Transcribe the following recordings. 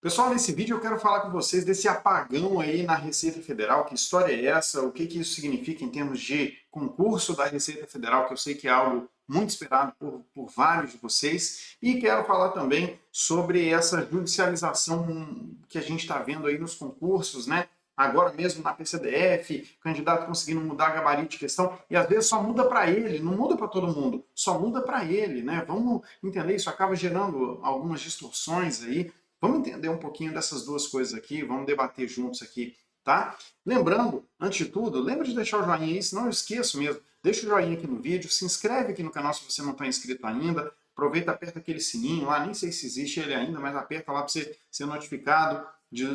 Pessoal, nesse vídeo eu quero falar com vocês desse apagão aí na Receita Federal. Que história é essa? O que que isso significa em termos de concurso da Receita Federal, que eu sei que é algo muito esperado por vários de vocês. E quero falar também sobre essa judicialização que a gente está vendo aí nos concursos, né? Agora mesmo na PCDF, candidato conseguindo mudar gabarito de questão, e às vezes só muda para ele, não muda para todo mundo, só muda para ele, né? Vamos entender, isso acaba gerando algumas distorções aí. Vamos entender um pouquinho dessas duas coisas aqui, vamos debater juntos aqui, tá? Lembrando, antes de tudo, lembra de deixar o joinha aí, senão eu esqueço mesmo. Deixa o joinha aqui no vídeo, se inscreve aqui no canal se você não está inscrito ainda, aproveita, aperta aquele sininho lá, nem sei se existe ele ainda, mas aperta lá para você ser notificado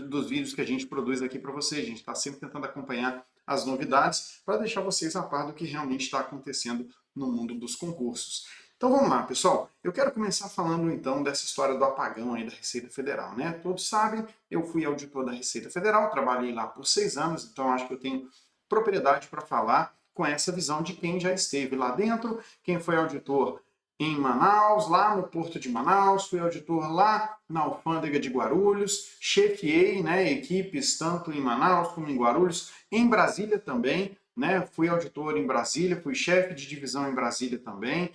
dos vídeos que a gente produz aqui para vocês. A gente está sempre tentando acompanhar as novidades para deixar vocês a par do que realmente está acontecendo no mundo dos concursos. Então vamos lá, pessoal. Eu quero começar falando então dessa história do apagão aí da Receita Federal, né? Todos sabem, eu fui auditor da Receita Federal, trabalhei lá por 6 anos, então acho que eu tenho propriedade para falar com essa visão de quem já esteve lá dentro, quem foi auditor em Manaus, lá no Porto de Manaus, fui auditor lá na Alfândega de Guarulhos, chefiei, né, equipes tanto em Manaus como em Guarulhos, em Brasília também, né? Fui auditor em Brasília, fui chefe de divisão em Brasília também.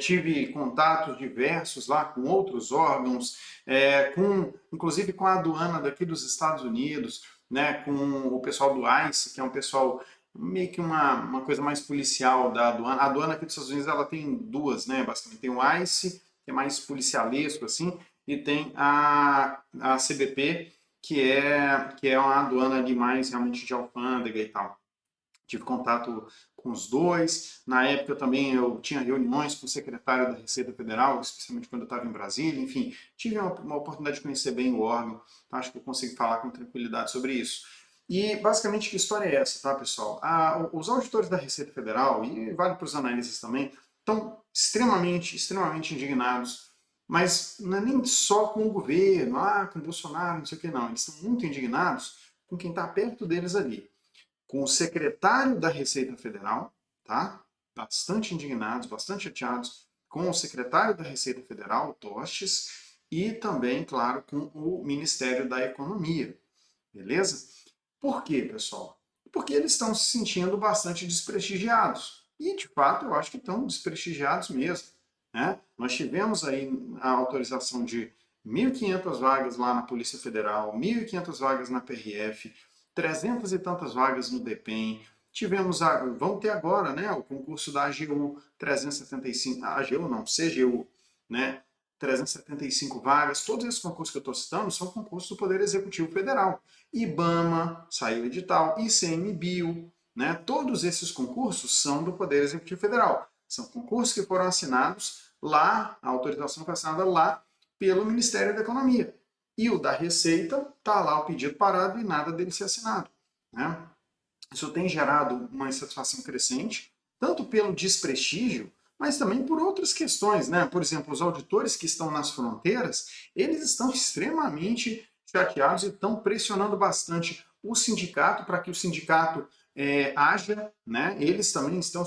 Tive contatos diversos lá com outros órgãos, inclusive com a aduana daqui dos Estados Unidos, né, com o pessoal do ICE, que é um pessoal meio que uma coisa mais policial da aduana. A aduana aqui dos Estados Unidos ela tem duas, né, basicamente. Tem o ICE, que é mais policialesco, assim, e tem a CBP, que é uma aduana ali mais realmente de alfândega e tal. Tive contato com os dois. Na época também eu tinha reuniões com o secretário da Receita Federal, especialmente quando eu estava em Brasília. Enfim, tive uma oportunidade de conhecer bem o órgão. Então acho que eu consigo falar com tranquilidade sobre isso. E basicamente que história é essa, tá, pessoal? Os auditores da Receita Federal, e vale para os analistas também, estão extremamente indignados, mas não é nem só com o governo, com o Bolsonaro, não sei o que, não. Eles estão muito indignados com quem está perto deles ali, com o secretário da Receita Federal, tá? Bastante indignados, bastante chateados com o secretário da Receita Federal, o Tostes, e também, claro, com o Ministério da Economia, beleza? Por quê, pessoal? Porque eles estão se sentindo bastante desprestigiados. E, de fato, eu acho que estão desprestigiados mesmo, né? Nós tivemos aí a autorização de 1.500 vagas lá na Polícia Federal, 1.500 vagas na PRF, 300 e tantas vagas no DEPEN. Tivemos, vamos ter agora, né, o concurso da AGU 375, AGU não, CGU, né, 375 vagas. Todos esses concursos que eu estou citando são concursos do Poder Executivo Federal. IBAMA, saiu edital, ICMBio, né, todos esses concursos são do Poder Executivo Federal. São concursos que foram assinados lá, a autorização foi assinada lá pelo Ministério da Economia. E o da Receita, está lá o pedido parado e nada dele ser assinado, né? Isso tem gerado uma insatisfação crescente, tanto pelo desprestígio, mas também por outras questões, né? Por exemplo, os auditores que estão nas fronteiras, eles estão extremamente chateados e estão pressionando bastante o sindicato para que o sindicato haja, né? Eles também estão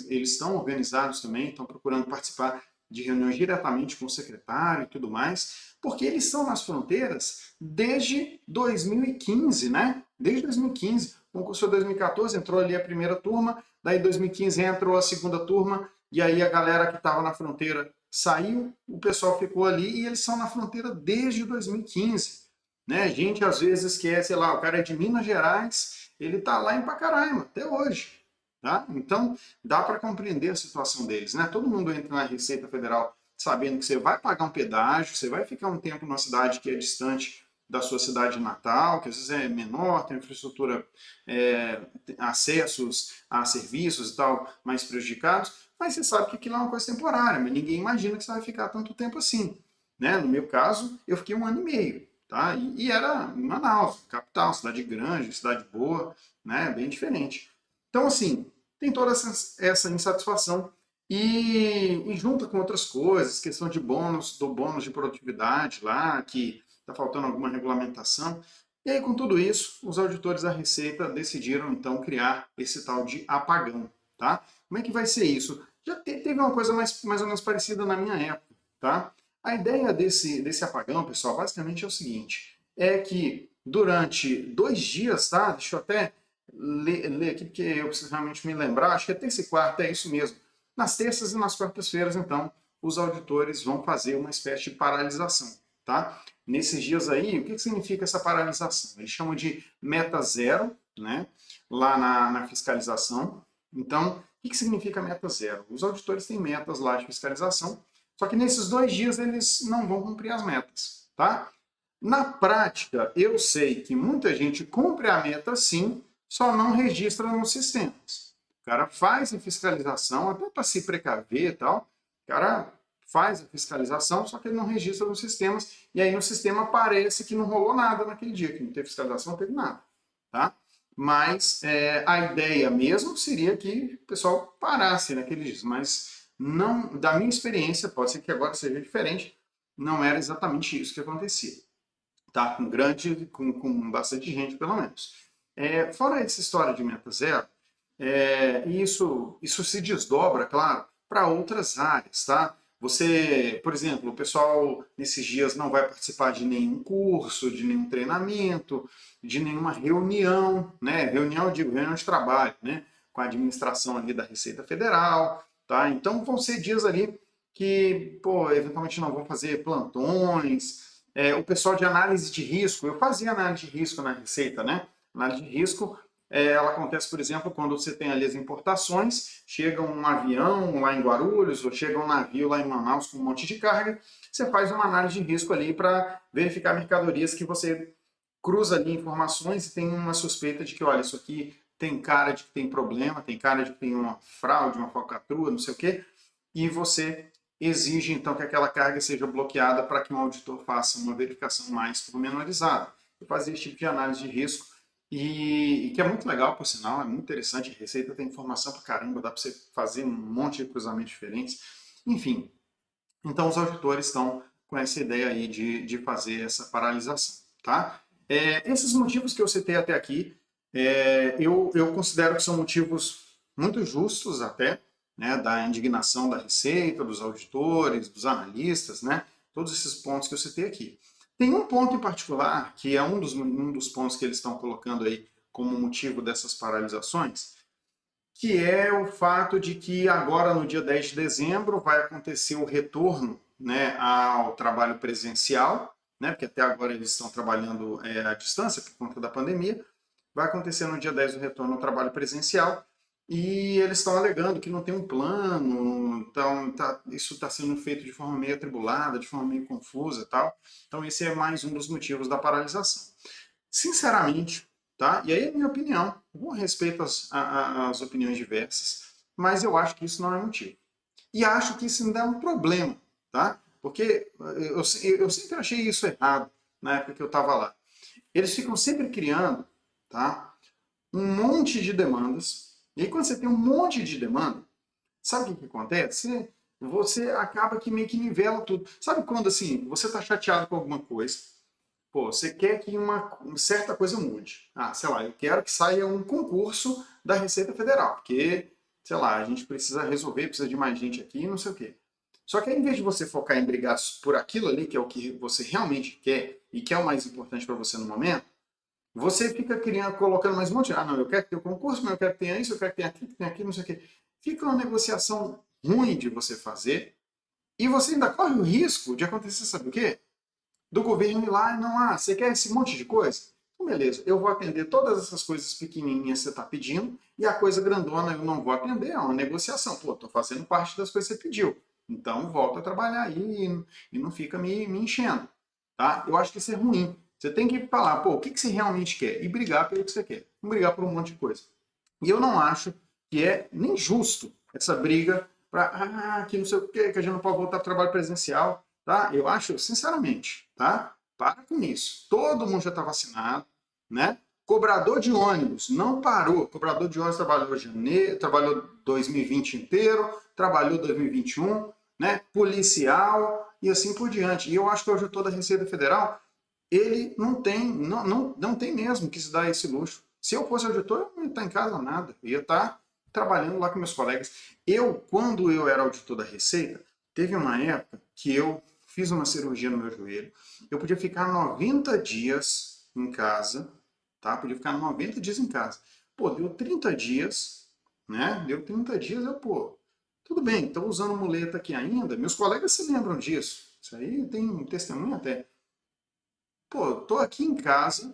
eles estão organizados também, estão procurando participar de reuniões diretamente com o secretário e tudo mais, porque eles estão nas fronteiras desde 2015, né? Desde 2015. O concurso foi 2014, entrou ali a primeira turma, daí 2015 entrou a segunda turma, e aí a galera que estava na fronteira saiu, o pessoal ficou ali e eles são na fronteira desde 2015. Né? A gente às vezes quer, sei lá, o cara é de Minas Gerais, ele está lá em Pacaraima, até hoje. Tá? Então, dá para compreender a situação deles. Né? Todo mundo entra na Receita Federal sabendo que você vai pagar um pedágio, você vai ficar um tempo numa cidade que é distante da sua cidade natal, que às vezes é menor, tem infraestrutura, acessos a serviços e tal mais prejudicados, mas você sabe que aquilo é uma coisa temporária, mas ninguém imagina que você vai ficar tanto tempo assim. Né? No meu caso, eu fiquei 1 ano e meio. Tá? E era em Manaus, capital, cidade grande, cidade boa, né? Bem diferente. Então, assim, tem toda essa insatisfação e junta com outras coisas, questão de bônus, do bônus de produtividade lá, que está faltando alguma regulamentação. E aí, com tudo isso, os auditores da Receita decidiram, então, criar esse tal de apagão, tá? Como é que vai ser isso? Já teve uma coisa mais ou menos parecida na minha época, tá? A ideia desse apagão, pessoal, basicamente é o seguinte, é que durante 2 dias, tá? Deixa eu até ler aqui, porque eu preciso realmente me lembrar, acho que é terça e quarta, é isso mesmo. Nas terças e nas quartas-feiras, então, os auditores vão fazer uma espécie de paralisação, tá? Nesses dias aí, o que significa essa paralisação? Eles chamam de meta zero, né? Lá na fiscalização. Então, o que significa meta zero? Os auditores têm metas lá de fiscalização, só que nesses 2 dias eles não vão cumprir as metas, tá? Na prática, eu sei que muita gente cumpre a meta sim, só não registra nos sistemas. O cara faz a fiscalização, até para se precaver e tal, o cara faz a fiscalização, só que ele não registra nos sistemas, e aí no sistema parece que não rolou nada naquele dia, que não teve fiscalização, não teve nada, tá? Mas a ideia mesmo seria que o pessoal parasse naqueles dias, mas não, da minha experiência, pode ser que agora seja diferente, não era exatamente isso que acontecia, tá? Com bastante gente, pelo menos. Fora essa história de meta zero, isso se desdobra, claro, para outras áreas, tá? Você, por exemplo, o pessoal nesses dias não vai participar de nenhum curso, de nenhum treinamento, de nenhuma reunião, né? Reunião, eu digo, reunião de trabalho, né? Com a administração ali da Receita Federal, tá? Então vão ser dias ali que, pô, eventualmente não vão fazer plantões. O pessoal de análise de risco, eu fazia análise de risco na Receita, né? Análise de risco, ela acontece, por exemplo, quando você tem ali as importações, chega um avião lá em Guarulhos, ou chega um navio lá em Manaus com um monte de carga, você faz uma análise de risco ali para verificar mercadorias que você cruza ali informações e tem uma suspeita de que, olha, isso aqui tem cara de que tem problema, tem cara de que tem uma fraude, uma falcatrua, não sei o quê, e você exige então que aquela carga seja bloqueada para que um auditor faça uma verificação mais pormenorizada. Eu fazia esse tipo de análise de risco e que é muito legal, por sinal, é muito interessante. A Receita tem informação para caramba, dá para você fazer um monte de cruzamentos diferentes. Enfim, então os auditores estão com essa ideia aí de fazer essa paralisação, tá? Esses motivos que eu citei até aqui, eu considero que são motivos muito justos até, né, da indignação da Receita, dos auditores, dos analistas, né, todos esses pontos que eu citei aqui. Tem um ponto em particular, que é um dos pontos que eles estão colocando aí como motivo dessas paralisações, que é o fato de que agora, no dia 10 de dezembro, vai acontecer o retorno, né, ao trabalho presencial, né, porque até agora eles estão trabalhando à distância por conta da pandemia. Vai acontecer no dia 10 o retorno ao trabalho presencial e eles estão alegando que não tem um plano, então isso está sendo feito de forma meio atribulada, de forma meio confusa e tal. Então esse é mais um dos motivos da paralisação. Sinceramente, tá? E aí é a minha opinião, eu respeito as opiniões diversas, mas eu acho que isso não é motivo. E acho que isso ainda é um problema, tá? Porque eu sempre achei isso errado na época que eu estava lá. Eles ficam sempre criando, tá, um monte de demandas, e aí quando você tem um monte de demanda, sabe o que acontece? Você acaba que meio que nivela tudo. Sabe quando assim, você está chateado com alguma coisa, pô, você quer que uma certa coisa mude. Ah, sei lá, eu quero que saia um concurso da Receita Federal, porque, sei lá, a gente precisa resolver, precisa de mais gente aqui, não sei o quê. Só que aí, em vez de você focar em brigar por aquilo ali, que é o que você realmente quer e que é o mais importante para você no momento, você fica criando, colocando mais um monte. Ah, não, eu quero que tenha o concurso, mas eu quero que tenha isso, eu quero que tenha aquilo, não sei o quê. Fica uma negociação ruim de você fazer e você ainda corre o risco de acontecer, sabe o quê? Do governo ir lá e não, você quer esse monte de coisa? Então, beleza, eu vou atender todas essas coisas pequenininhas que você está pedindo e a coisa grandona eu não vou atender, é uma negociação. Pô, estou fazendo parte das coisas que você pediu. Então, volta a trabalhar aí e não fica me enchendo. Tá? Eu acho que isso é ruim. Você tem que falar, pô, o que você realmente quer? E brigar pelo que você quer. Não brigar por um monte de coisa. E eu não acho que é nem justo essa briga para, que não sei o quê, que a gente não pode voltar para o trabalho presencial. Tá? Eu acho, sinceramente, tá? Para com isso. Todo mundo já está vacinado, né? Cobrador de ônibus não parou. Cobrador de ônibus trabalhou janeiro, trabalhou 2020 inteiro, trabalhou 2021, né? Policial e assim por diante. E eu acho que o auditor da Receita Federal, ele não tem mesmo que se dar esse luxo. Se eu fosse auditor, eu não ia estar em casa nada. Eu ia estar trabalhando lá com meus colegas. Quando eu era auditor da Receita, teve uma época que eu fiz uma cirurgia no meu joelho, eu podia ficar 90 dias em casa, tá? Podia ficar 90 dias em casa. Pô, deu 30 dias, né? Deu 30 dias, pô, tudo bem, estou usando muleta aqui ainda, meus colegas se lembram disso, isso aí tem um testemunho até. Pô, tô aqui em casa,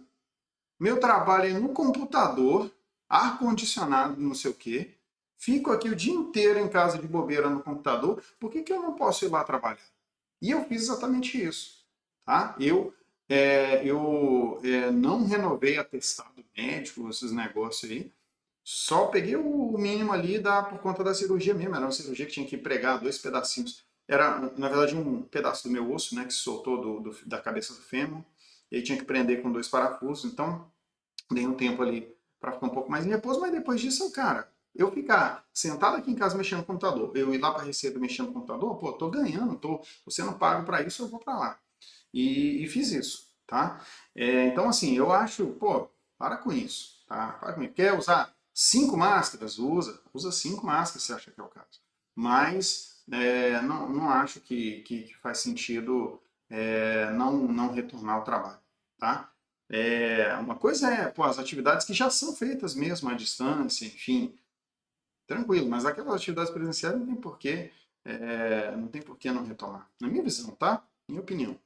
meu trabalho é no computador, ar-condicionado, não sei o quê. Fico aqui o dia inteiro em casa de bobeira no computador. Por que que eu não posso ir lá trabalhar? E eu fiz exatamente isso. Tá? Eu não renovei atestado médico, esses negócios aí. Só peguei o mínimo ali por conta da cirurgia mesmo. Era uma cirurgia que tinha que pregar 2 pedacinhos. Era, na verdade, um pedaço do meu osso, né, que se soltou da cabeça do fêmur. E aí tinha que prender com 2 parafusos. Então, dei um tempo ali para ficar um pouco mais em repouso, mas depois disso, cara, eu ficar sentado aqui em casa mexendo no computador, eu ir lá para a Receita mexendo no computador, pô, tô ganhando, tô sendo pago para isso, eu vou para lá. E fiz isso, tá? Então, assim, eu acho, pô, para com isso, tá? Para com isso. Quer usar 5 máscaras? Usa 5 máscaras se acha que é o caso. Mas não acho que faz sentido não retornar ao trabalho, tá? Uma coisa pô, as atividades que já são feitas mesmo à distância, enfim, tranquilo, mas aquelas atividades presenciais não tem por que não retomar. Na minha visão, tá? Minha opinião.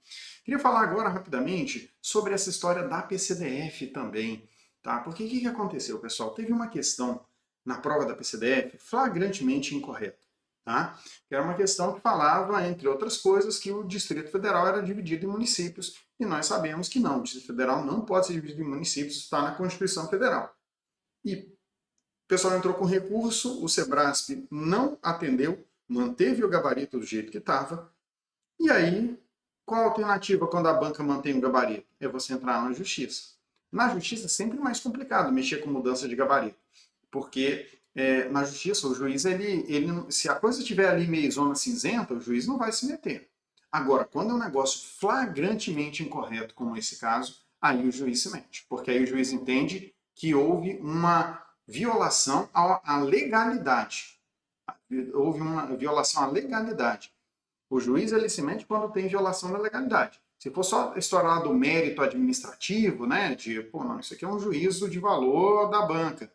Queria falar agora rapidamente sobre essa história da PCDF também, tá? Porque o que aconteceu, pessoal? Teve uma questão na prova da PCDF flagrantemente incorreta, tá? Que era uma questão que falava, entre outras coisas, que o Distrito Federal era dividido em municípios, e nós sabemos que não, o Distrito Federal não pode ser dividido em municípios, está na Constituição Federal. E o pessoal entrou com recurso, o Sebrasp não atendeu, manteve o gabarito do jeito que estava, e aí, qual a alternativa quando a banca mantém o gabarito? É você entrar na justiça. Na justiça é sempre mais complicado mexer com mudança de gabarito, porque na justiça o juiz, se a coisa estiver ali meio zona cinzenta, o juiz não vai se meter. Agora, quando é um negócio flagrantemente incorreto, como esse caso, aí o juiz se mete, porque aí o juiz entende que houve uma violação à legalidade. Houve uma violação à legalidade. O juiz ele se mete quando tem violação da legalidade. Se for só a história lá do mérito administrativo, né, de, pô, não, isso aqui é um juízo de valor da banca.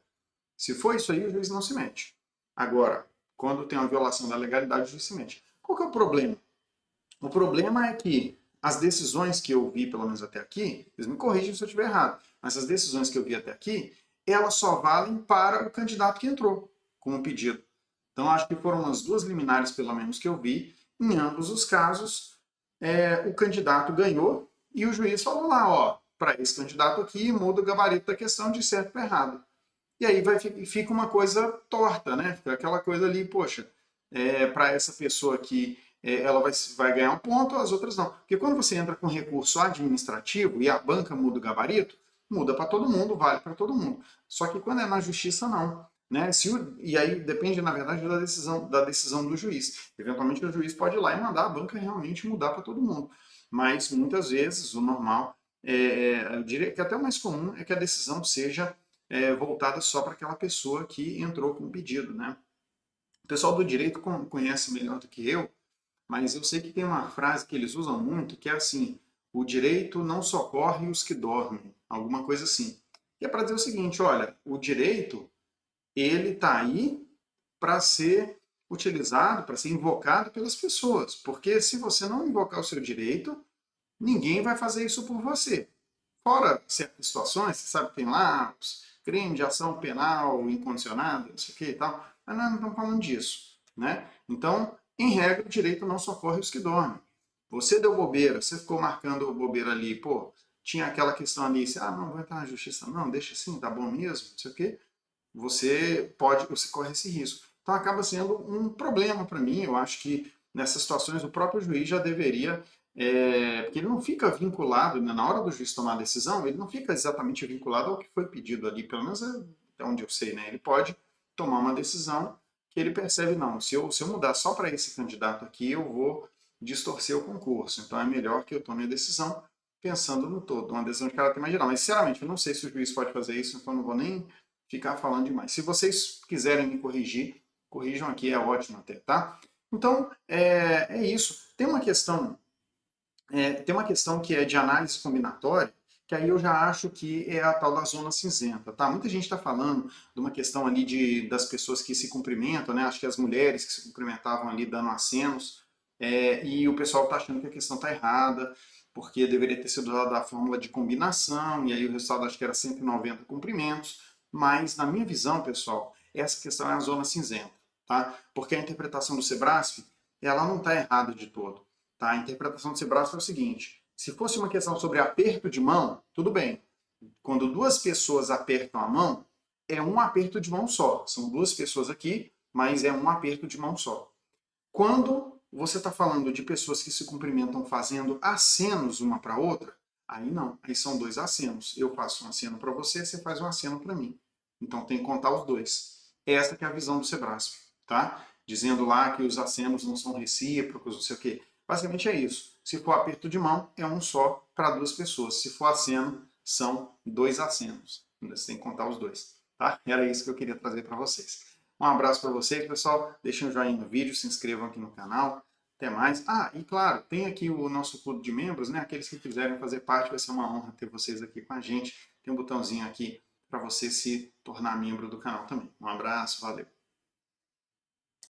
Se for isso aí, o juiz não se mete. Agora, quando tem uma violação da legalidade, o juiz se mete. Qual que é o problema? O problema é que as decisões que eu vi, pelo menos até aqui, eles me corrigem se eu estiver errado, mas as decisões que eu vi até aqui, elas só valem para o candidato que entrou com o pedido. Então, acho que foram umas 2 liminares, pelo menos, que eu vi. Em ambos os casos, o candidato ganhou e o juiz falou lá, ó, para esse candidato aqui, muda o gabarito da questão de certo para errado. E aí fica uma coisa torta, né? Fica aquela coisa ali, poxa, para essa pessoa aqui, ela vai ganhar um ponto, as outras não. Porque quando você entra com recurso administrativo e a banca muda o gabarito, muda para todo mundo, vale para todo mundo. Só que quando é na justiça, não. Né? E aí depende, na verdade, da decisão do juiz. Eventualmente o juiz pode ir lá e mandar a banca realmente mudar para todo mundo. Mas muitas vezes o normal, eu diria que até o mais comum é que a decisão seja voltada só para aquela pessoa que entrou com o pedido, né? O pessoal do direito conhece melhor do que eu, mas eu sei que tem uma frase que eles usam muito, que é assim, o direito não socorre os que dormem, alguma coisa assim. E é para dizer o seguinte, olha, o direito, ele está aí para ser utilizado, para ser invocado pelas pessoas, porque se você não invocar o seu direito, ninguém vai fazer isso por você. Fora certas situações, você sabe que tem lá os crimes de ação penal incondicionada, não sei o que e tal, mas nós não estamos falando disso, né? Então, em regra, o direito não socorre os que dormem. Você deu bobeira, você ficou marcando bobeira ali, pô, tinha aquela questão ali, não vai estar na justiça, não, deixa assim, tá bom mesmo, não sei o quê. Você corre esse risco. Então acaba sendo um problema para mim. Eu acho que nessas situações o próprio juiz já deveria, porque ele não fica vinculado, né, na hora do juiz tomar a decisão, ele não fica exatamente vinculado ao que foi pedido ali, pelo menos é onde eu sei, né? Ele pode tomar uma decisão que ele percebe, não, se eu mudar só para esse candidato aqui, eu vou distorcer o concurso. Então é melhor que eu tome a decisão pensando no todo, uma decisão de caráter mais geral. Mas, sinceramente, eu não sei se o juiz pode fazer isso, então não vou nem ficar falando demais. Se vocês quiserem me corrigir, corrijam aqui, é ótimo até, tá? Então, é isso. Tem uma questão tem uma questão que é de análise combinatória, que aí eu já acho que é a tal da zona cinzenta, tá? Muita gente está falando de uma questão ali das pessoas que se cumprimentam, né? Acho que as mulheres que se cumprimentavam ali dando acenos, e o pessoal está achando que a questão está errada, porque deveria ter sido usada a fórmula de combinação, e aí o resultado acho que era 190 cumprimentos, mas na minha visão, pessoal, essa questão é a zona cinzenta, tá? Porque a interpretação do Sebrasf, ela não está errada de todo. Tá? A interpretação do Sebrasf é o seguinte: se fosse uma questão sobre aperto de mão, tudo bem. Quando duas pessoas apertam a mão, é um aperto de mão só. São duas pessoas aqui, mas é um aperto de mão só. Quando você está falando de pessoas que se cumprimentam fazendo acenos uma para outra, aí não. Aí são dois acenos. Eu faço um aceno para você, você faz um aceno para mim. Então tem que contar os dois. Essa que é a visão do Sebrasf, tá? Dizendo lá que os acenos não são recíprocos, não sei o quê. Basicamente é isso. Se for aperto de mão, é um só para duas pessoas. Se for aceno, são dois acenos. Você tem que contar os dois, tá? Era isso que eu queria trazer para vocês. Um abraço para vocês, pessoal. Deixem um joinha no vídeo, se inscrevam aqui no canal. Até mais. Ah, e claro, tem aqui o nosso clube de membros, né? Aqueles que quiserem fazer parte, vai ser uma honra ter vocês aqui com a gente. Tem um botãozinho aqui para você se tornar membro do canal também. Um abraço, valeu.